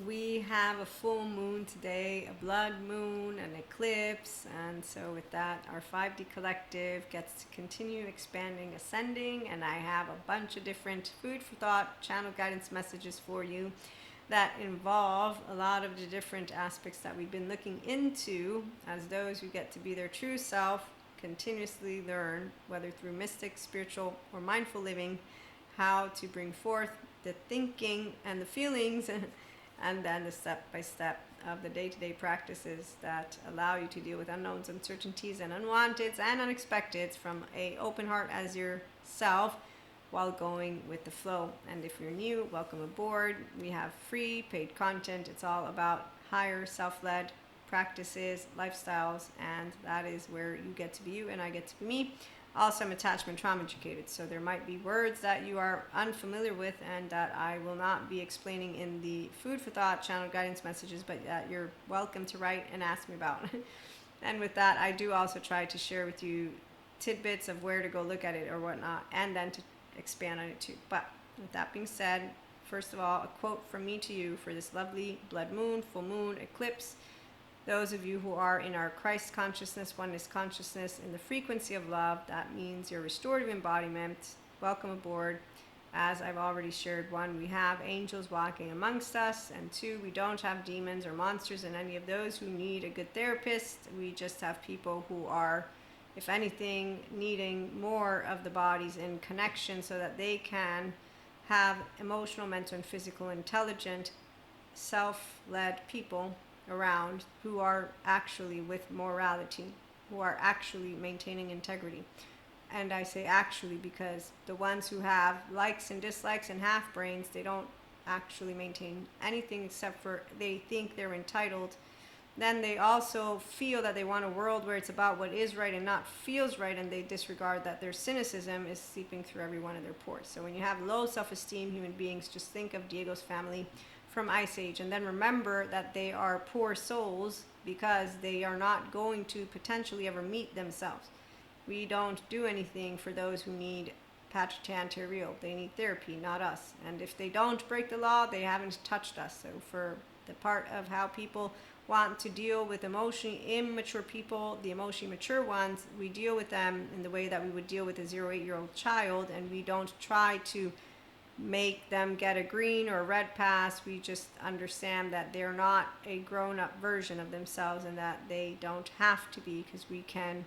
We have a full moon today, a blood moon, an eclipse, and so with that, our 5D collective gets to continue expanding, ascending, and I have a bunch of different food for thought, channel guidance messages for you that involve a lot of the different aspects that we've been looking into as those who get to be their true self, continuously learn, whether through mystic, spiritual, or mindful living, how to bring forth the thinking and the feelings and then the step-by-step of the day-to-day practices that allow you to deal with unknowns, uncertainties, and unwanteds and unexpecteds from a open heart as yourself while going with the flow. And if you're new, welcome aboard. We have free paid content. It's all about higher self-led practices, lifestyles, and that is where you get to be you and I get to be me. Also, I'm attachment trauma educated, so there might be words that you are unfamiliar with and that I will not be explaining in the food for thought channel guidance messages, but that you're welcome to write and ask me about. And with that, I do also try to share with you tidbits of where to go look at it or whatnot, and then to expand on it too. But with that being said, first of all, a quote from me to you for this lovely blood moon, full moon, eclipse. Those of you who are in our Christ consciousness, oneness consciousness, in the frequency of love, that means your restorative embodiment. Welcome aboard. As I've already shared, one, we have angels walking amongst us, and two, we don't have demons or monsters and any of those who need a good therapist. We just have people who are, if anything, needing more of the bodies in connection so that they can have emotional, mental, and physical intelligent, self-led people around who are actually with morality, who are actually maintaining integrity. And I say actually because the ones who have likes and dislikes and half brains, they don't actually maintain anything except for they think they're entitled. Then they also feel that they want a world where it's about what is right and not feels right, and they disregard that their cynicism is seeping through every one of their pores. So when you have low self-esteem human beings, just think of Diego's family from Ice Age, and then remember that they are poor souls because they are not going to potentially ever meet themselves. We don't do anything for those who need patritanterial. They need therapy, not us. And if they don't break the law, they haven't touched us. So for the part of how people want to deal with emotionally immature people, the emotionally mature ones, we deal with them in the way that we would deal with a 0 to 8-year-old child, and we don't try to make them get a green or a red pass. We just understand that they're not a grown-up version of themselves and that they don't have to be, because we can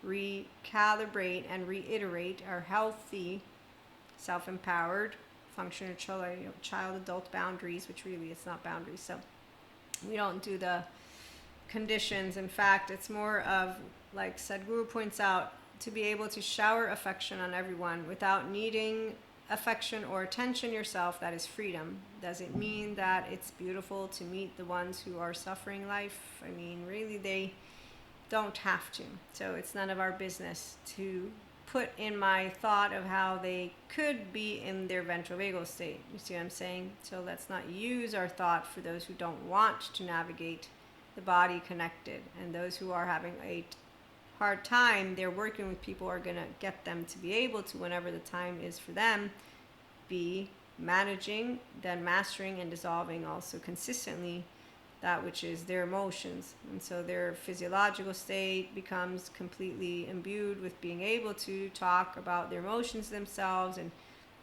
recalibrate and reiterate our healthy, self-empowered, functional child-adult boundaries, which really it's not boundaries. So we don't do the conditions. In fact, it's more of, like Sadhguru points out, to be able to shower affection on everyone without needing affection or attention yourself. That is freedom. Does it mean that it's beautiful to meet the ones who are suffering life? I mean, really, they don't have to. So it's none of our business to put in my thought of how they could be in their ventral vagal state. You see what I'm saying? So let's not use our thought for those who don't want to navigate the body connected, and those who are having a hard time, they're working with people who are going to get them to be able to, whenever the time is for them, be managing, then mastering and dissolving also consistently that which is their emotions. And so their physiological state becomes completely imbued with being able to talk about their emotions themselves, and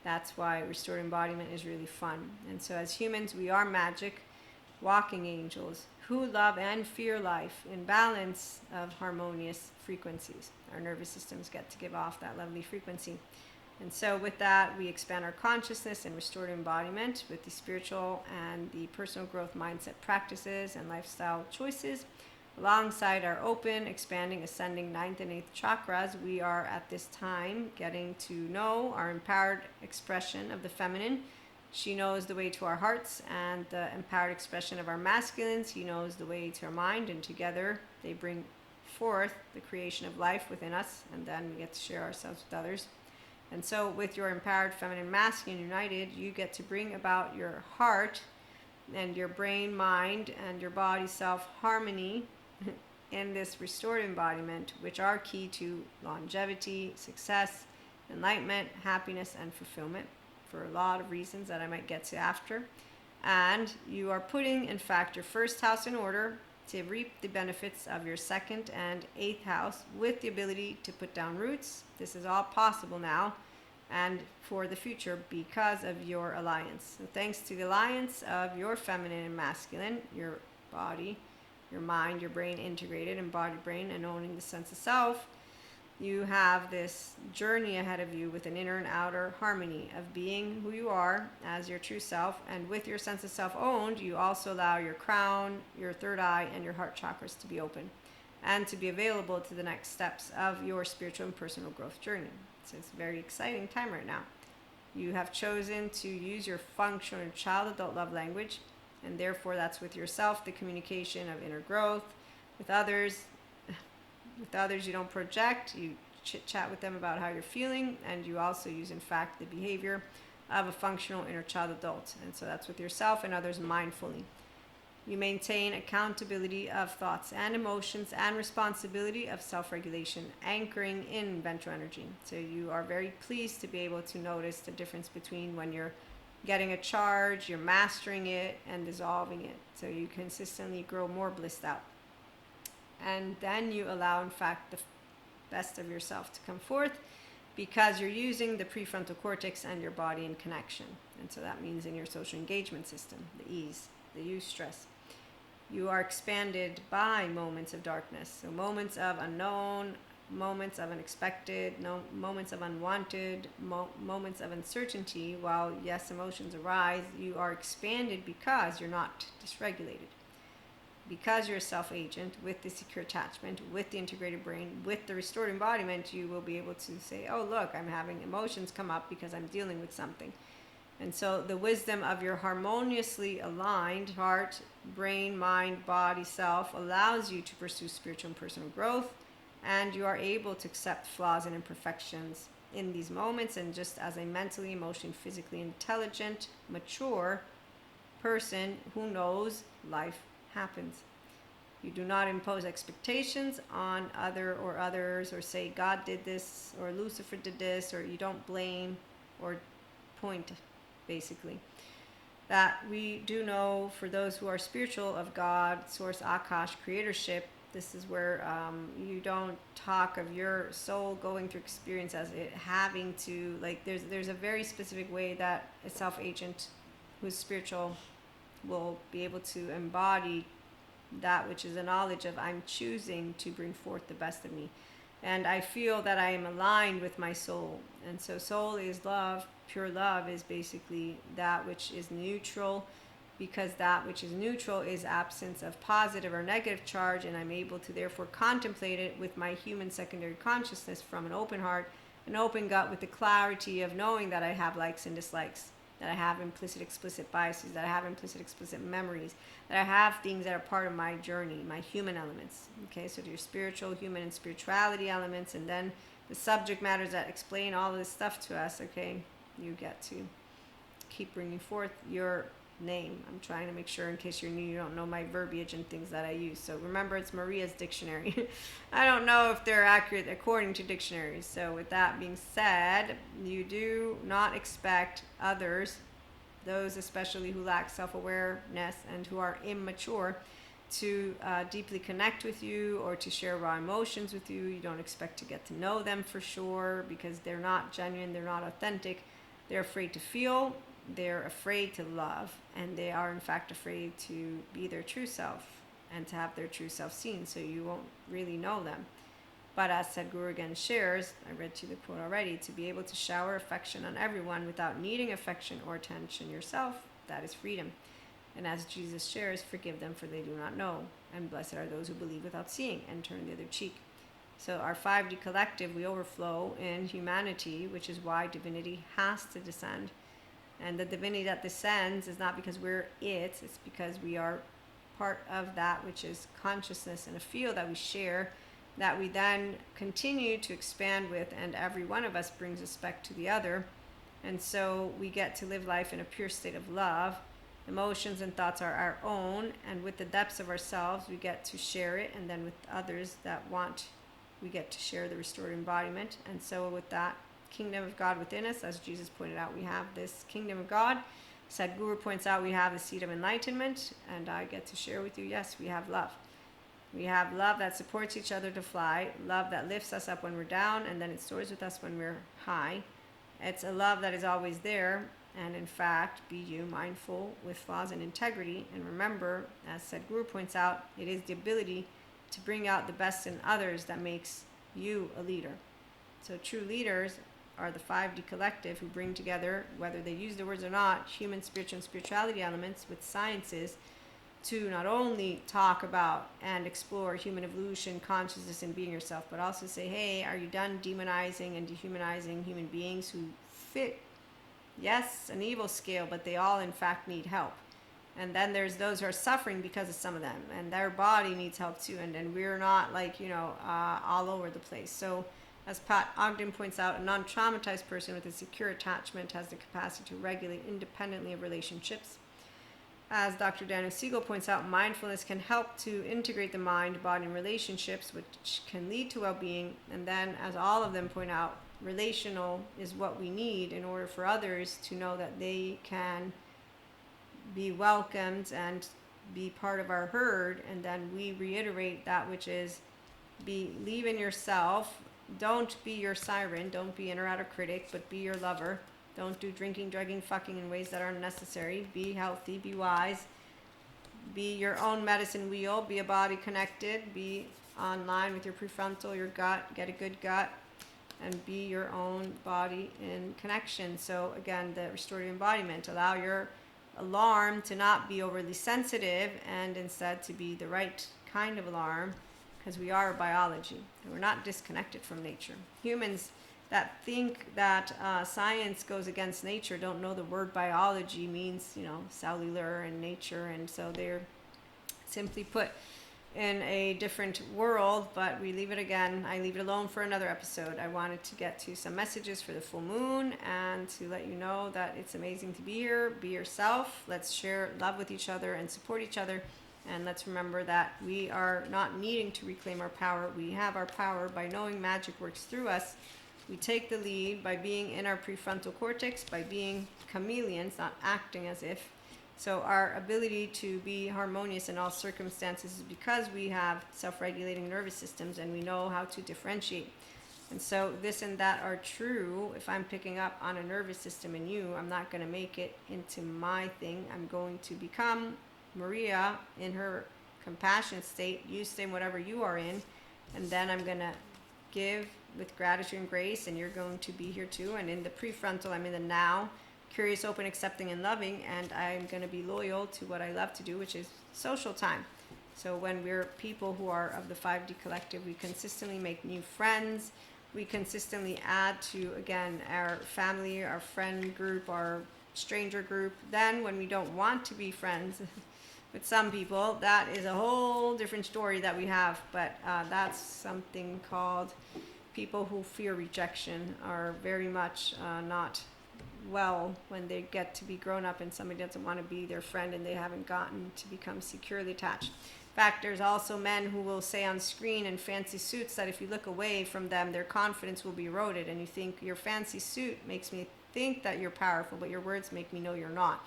that's why restored embodiment is really fun. And so as humans, we are magic, walking angels who love and fear life in balance of harmonious frequencies. Our nervous systems get to give off that lovely frequency. And so with that, we expand our consciousness and restored embodiment with the spiritual and the personal growth mindset practices and lifestyle choices. Alongside our open, expanding, ascending 9th and 8th chakras, we are at this time getting to know our empowered expression of the feminine. She knows the way to our hearts, and the empowered expression of our masculines. He knows the way to our mind, and together they bring forth the creation of life within us, and then we get to share ourselves with others. And so with your empowered feminine masculine united, you get to bring about your heart and your brain, mind, and your body self-harmony in this restored embodiment, which are key to longevity, success, enlightenment, happiness, and fulfillment, for a lot of reasons that I might get to after. And you are putting, in fact, your first house in order to reap the benefits of your second and eighth house with the ability to put down roots. This is all possible now and for the future because of your alliance. So thanks to the alliance of your feminine and masculine, your body, your mind, your brain integrated, embodied brain, and owning the sense of self, you have this journey ahead of you with an inner and outer harmony of being who you are as your true self. And with your sense of self owned, you also allow your crown, your third eye, and your heart chakras to be open and to be available to the next steps of your spiritual and personal growth journey. So it's a very exciting time right now. You have chosen to use your functional and child adult love language, and therefore that's with yourself, the communication of inner growth. With others, you don't project, you chit chat with them about how you're feeling, and you also use, in fact, the behavior of a functional inner child adult. And so that's with yourself and others mindfully. You maintain accountability of thoughts and emotions and responsibility of self-regulation, anchoring in ventral energy. So you are very pleased to be able to notice the difference between when you're getting a charge, you're mastering it, and dissolving it. So you consistently grow more blissed out. And then you allow, in fact, the best of yourself to come forth because you're using the prefrontal cortex and your body in connection. And so that means in your social engagement system, the ease, the eustress. You are expanded by moments of darkness. So moments of unknown, moments of unexpected, moments of unwanted, moments of uncertainty. While yes, emotions arise, you are expanded because you're not dysregulated. Because you're a self-agent with the secure attachment, with the integrated brain, with the restored embodiment, you will be able to say, oh, look, I'm having emotions come up because I'm dealing with something. And so the wisdom of your harmoniously aligned heart, brain, mind, body, self allows you to pursue spiritual and personal growth, and you are able to accept flaws and imperfections in these moments. And just as a mentally, emotionally, physically intelligent, mature person who knows life happens. You do not impose expectations on others or say God did this or Lucifer did this, or you don't blame or point, basically. That we do know for those who are spiritual of God, source, Akash, creatorship, this is where you don't talk of your soul going through experience as it having to, like there's a very specific way that a self-agent who's spiritual will be able to embody that which is a knowledge of I'm choosing to bring forth the best of me. And I feel that I am aligned with my soul. And so soul is love. Pure love is basically that which is neutral, because that which is neutral is absence of positive or negative charge, and I'm able to therefore contemplate it with my human secondary consciousness from an open heart, an open gut, with the clarity of knowing that I have likes and dislikes, that I have implicit, explicit biases, that I have implicit, explicit memories, that I have things that are part of my journey, my human elements. Okay, so your spiritual, human, and spirituality elements, and then the subject matters that explain all of this stuff to us. Okay, you get to keep bringing forth your name. I'm trying to make sure, in case you're new, you don't know my verbiage and things that I use. So remember, it's Maria's dictionary. I don't know if they're accurate according to dictionaries. So with that being said, you do not expect others, those especially who lack self-awareness and who are immature, to deeply connect with you or to share raw emotions with you. You don't expect to get to know them for sure, because they're not genuine, they're not authentic. They're afraid to feel, they're afraid to love, and they are in fact afraid to be their true self and to have their true self seen, so you won't really know them. But as Sadhguru again shares, I read to you the quote already, to be able to shower affection on everyone without needing affection or attention yourself, that is freedom. And as Jesus shares, forgive them for they do not know, and blessed are those who believe without seeing and turn the other cheek. So our 5D collective, we overflow in humanity, which is why divinity has to descend. And the divinity that descends is not because we're it's because we are part of that which is consciousness and a field that we share, that we then continue to expand with, and every one of us brings respect to the other. And so we get to live life in a pure state of love. Emotions and thoughts are our own, and with the depths of ourselves, we get to share it, and then with others that want, we get to share the restored embodiment. And so with that kingdom of God within us, as Jesus pointed out, we have this kingdom of God Sadhguru points out we have the seed of enlightenment, and I get to share with you, yes, we have love. We have love that supports each other to fly, love that lifts us up when we're down, and then it soars with us when we're high. It's a love that is always there, and in fact, be you mindful with flaws and integrity, and remember, as Sadhguru points out, it is the ability to bring out the best in others that makes you a leader. So true leaders are the 5D collective who bring together, whether they use the words or not, human, spiritual, and spirituality elements with sciences to not only talk about and explore human evolution, consciousness, and being yourself, but also say, hey, are you done demonizing and dehumanizing human beings who fit, yes, an evil scale, but they all in fact need help. And then there's those who are suffering because of some of them, and their body needs help too, and we're not like, all over the place. So as Pat Ogden points out, a non-traumatized person with a secure attachment has the capacity to regulate independently of relationships. As Dr. Daniel Siegel points out, mindfulness can help to integrate the mind, body, and relationships, which can lead to well-being. And then, as all of them point out, relational is what we need in order for others to know that they can be welcomed and be part of our herd. And then we reiterate that, which is believe in yourself. Don't be your siren. Don't be inner outer critic, but be your lover. Don't do drinking, drugging, fucking in ways that aren't necessary. Be healthy, be wise, be your own medicine wheel, be a body connected, be online with your prefrontal, your gut, get a good gut, and be your own body in connection. So again, the restorative embodiment, allow your alarm to not be overly sensitive and instead to be the right kind of alarm, because we are biology. We're not disconnected from nature. Humans that think that science goes against nature don't know the word biology means, cellular and nature, and so they're simply put in a different world, but we leave it again. I leave it alone for another episode. I wanted to get to some messages for the full moon and to let you know that it's amazing to be here. Be yourself. Let's share love with each other and support each other. And let's remember that we are not needing to reclaim our power. We have our power by knowing magic works through us. We take the lead by being in our prefrontal cortex, by being chameleons, not acting as if. So our ability to be harmonious in all circumstances is because we have self-regulating nervous systems and we know how to differentiate. And so this and that are true. If I'm picking up on a nervous system in you, I'm not going to make it into my thing. I'm going to become Maria in her compassionate state. You stay in whatever you are in. And then I'm going to give with gratitude and grace, and you're going to be here too. And in the prefrontal, I'm in the now, curious, open, accepting, and loving, and I'm going to be loyal to what I love to do, which is social time. So when we're people who are of the 5D collective, we consistently make new friends. We consistently add to, again, our family, our friend group, our stranger group. Then when we don't want to be friends with some people, that is a whole different story that we have. But that's something called people who fear rejection are very much not well when they get to be grown up and somebody doesn't want to be their friend and they haven't gotten to become securely attached. In fact, there's also men who will say on screen in fancy suits that if you look away from them, their confidence will be eroded, and you think your fancy suit makes me think that you're powerful, but your words make me know you're not,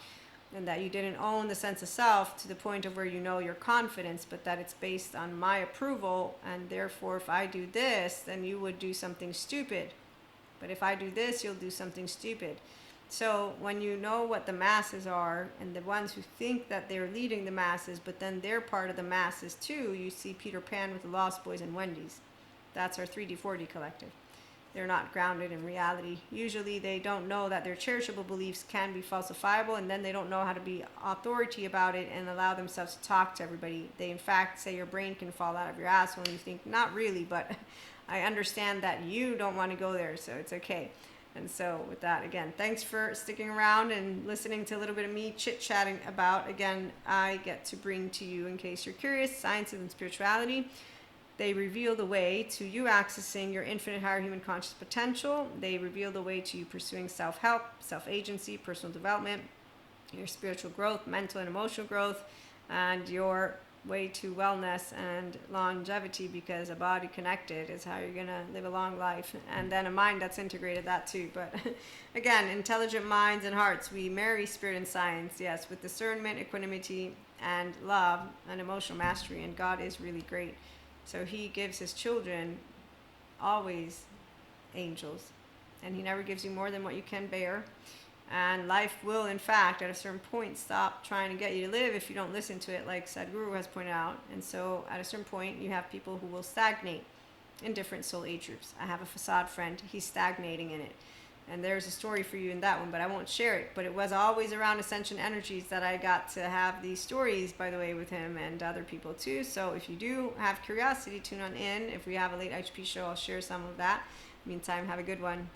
and that you didn't own the sense of self to the point of where you know your confidence, but that it's based on my approval, and therefore if I do this, then you would do something stupid. But if I do this, you'll do something stupid. So when you know what the masses are, and the ones who think that they're leading the masses, but then they're part of the masses too, you see Peter Pan with the Lost Boys and Wendy's. That's our 3D, 4D collective. They're not grounded in reality. Usually they don't know that their cherishable beliefs can be falsifiable, and then they don't know how to be authority about it and allow themselves to talk to everybody. They in fact say your brain can fall out of your ass when you think, not really, but I understand that you don't want to go there, so it's okay. And so with that, again, thanks for sticking around and listening to a little bit of me chit-chatting about, again, I get to bring to you, in case you're curious, sciences and spirituality. They reveal the way to you accessing your infinite higher human conscious potential. They reveal the way to you pursuing self-help, self-agency, personal development, your spiritual growth, mental and emotional growth, and your way to wellness and longevity, because a body connected is how you're going to live a long life, and then a mind that's integrated that too. But again, intelligent minds and hearts, we marry spirit and science, yes, with discernment, equanimity, and love and emotional mastery. And God is really great, so he gives his children always angels, and he never gives you more than what you can bear. And life will, in fact, at a certain point, stop trying to get you to live if you don't listen to it, like Sadhguru has pointed out. And so at a certain point, you have people who will stagnate in different soul age groups. I have a facade friend, he's stagnating in it. And there's a story for you in that one, but I won't share it. But it was always around ascension energies that I got to have these stories, by the way, with him and other people too. So if you do have curiosity, tune on in. If we have a late HP show, I'll share some of that. Meantime, have a good one.